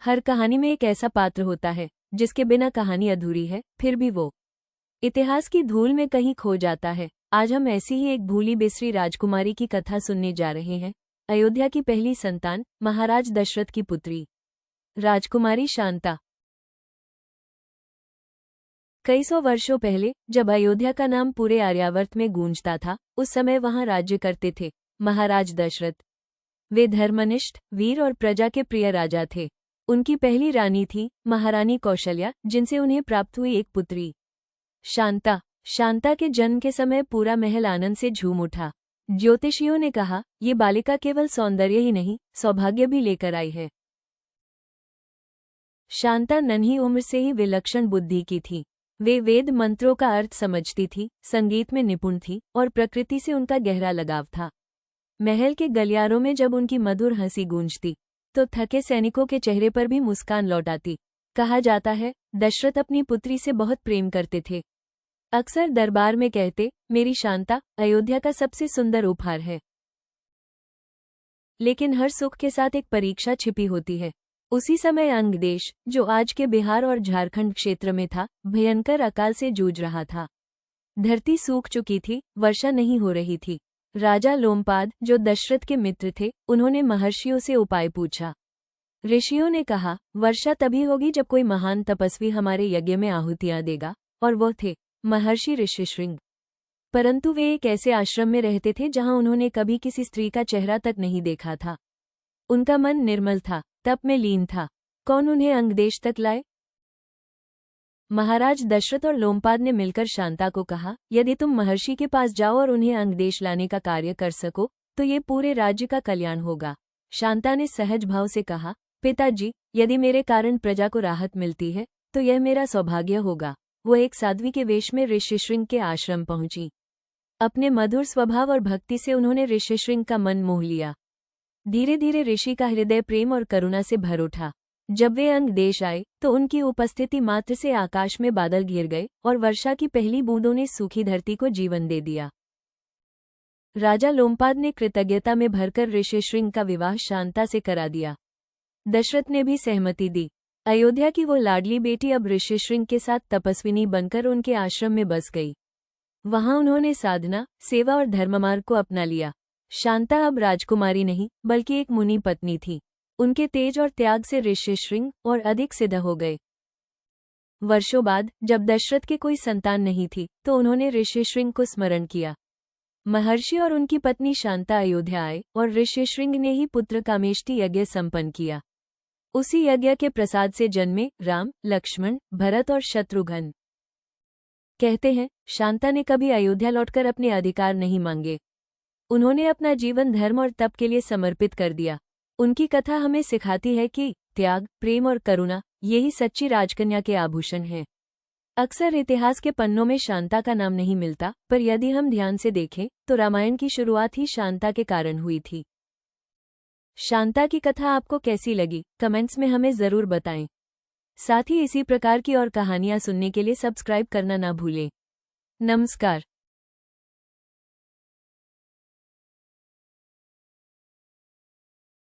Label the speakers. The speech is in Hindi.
Speaker 1: हर कहानी में एक ऐसा पात्र होता है जिसके बिना कहानी अधूरी है, फिर भी वो इतिहास की धूल में कहीं खो जाता है। आज हम ऐसी ही एक भूली बिसरी राजकुमारी की कथा सुनने जा रहे हैं। अयोध्या की पहली संतान, महाराज दशरथ की पुत्री राजकुमारी शांता। कई सौ वर्षों पहले जब अयोध्या का नाम पूरे आर्यावर्त में गूंजता था, उस समय वहां राज्य करते थे महाराज दशरथ। वे धर्मनिष्ठ, वीर और प्रजा के प्रिय राजा थे। उनकी पहली रानी थी महारानी कौशल्या, जिनसे उन्हें प्राप्त हुई एक पुत्री शांता। शांता के जन्म के समय पूरा महल आनंद से झूम उठा। ज्योतिषियों ने कहा, ये बालिका केवल सौंदर्य ही नहीं, सौभाग्य भी लेकर आई है। शांता नन्ही उम्र से ही विलक्षण बुद्धि की थी। वे वेद मंत्रों का अर्थ समझती थी, संगीत में निपुण थी और प्रकृति से उनका गहरा लगाव था। महल के गलियारों में जब उनकी मधुर हंसी गूंजती तो थके सैनिकों के चेहरे पर भी मुस्कान लौट आती। कहा जाता है, दशरथ अपनी पुत्री से बहुत प्रेम करते थे। अक्सर दरबार में कहते, मेरी शांता अयोध्या का सबसे सुंदर उपहार है। लेकिन हर सुख के साथ एक परीक्षा छिपी होती है। उसी समय अंग देश, जो आज के बिहार और झारखंड क्षेत्र में था, भयंकर अकाल से जूझ रहा था। धरती सूख चुकी थी, वर्षा नहीं हो रही थी। राजा लोमपाद, जो दशरथ के मित्र थे, उन्होंने महर्षियों से उपाय पूछा। ऋषियों ने कहा, वर्षा तभी होगी जब कोई महान तपस्वी हमारे यज्ञ में आहुतियां देगा, और वो थे महर्षि ऋषिशृंग। परंतु वे एक ऐसे आश्रम में रहते थे जहां उन्होंने कभी किसी स्त्री का चेहरा तक नहीं देखा था। उनका मन निर्मल था, तप में लीन था। कौन उन्हें अंगदेश तक लाए? महाराज दशरथ और लोमपाद ने मिलकर शांता को कहा, यदि तुम महर्षि के पास जाओ और उन्हें अंगदेश लाने का कार्य कर सको तो ये पूरे राज्य का कल्याण होगा। शांता ने सहज भाव से कहा, पिताजी, यदि मेरे कारण प्रजा को राहत मिलती है तो यह मेरा सौभाग्य होगा। वो एक साध्वी के वेश में ऋषिशृंग के आश्रम पहुंची। अपने मधुर स्वभाव और भक्ति से उन्होंने ऋषिशृंग का मन मोह लिया। धीरे धीरे ऋषि का हृदय प्रेम और करुणा से भर उठा। जब वे अंगदेश आए तो उनकी उपस्थिति मात्र से आकाश में बादल घिर गए और वर्षा की पहली बूंदों ने सूखी धरती को जीवन दे दिया। राजा लोमपाद ने कृतज्ञता में भरकर ऋषिशृंग का विवाह शांता से करा दिया। दशरथ ने भी सहमति दी। अयोध्या की वो लाडली बेटी अब ऋषिशृंग के साथ तपस्विनी बनकर उनके आश्रम में बस गई। वहां उन्होंने साधना, सेवा और धर्ममार्ग को अपना लिया। शांता अब राजकुमारी नहीं बल्कि एक मुनि पत्नी थी। उनके तेज और त्याग से ऋषिशृंग और अधिक सिद्ध हो गए। वर्षों बाद जब दशरथ के कोई संतान नहीं थी तो उन्होंने ऋषिशृंग को स्मरण किया। महर्षि और उनकी पत्नी शांता अयोध्या आए और ऋषिशृंग ने ही पुत्र कामेष्टि यज्ञ संपन्न किया। उसी यज्ञ के प्रसाद से जन्मे राम, लक्ष्मण, भरत और शत्रुघ्न। कहते हैं, शांता ने कभी अयोध्या लौटकर अपने अधिकार नहीं मांगे। उन्होंने अपना जीवन धर्म और तप के लिए समर्पित कर दिया। उनकी कथा हमें सिखाती है कि त्याग, प्रेम और करुणा, यही सच्ची राजकन्या के आभूषण हैं। अक्सर इतिहास के पन्नों में शांता का नाम नहीं मिलता, पर यदि हम ध्यान से देखें तो रामायण की शुरुआत ही शांता के कारण हुई थी। शांता की कथा आपको कैसी लगी, कमेंट्स में हमें जरूर बताएं। साथ ही इसी प्रकार की और कहानियां सुनने के लिए सब्सक्राइब करना ना भूलें। नमस्कार।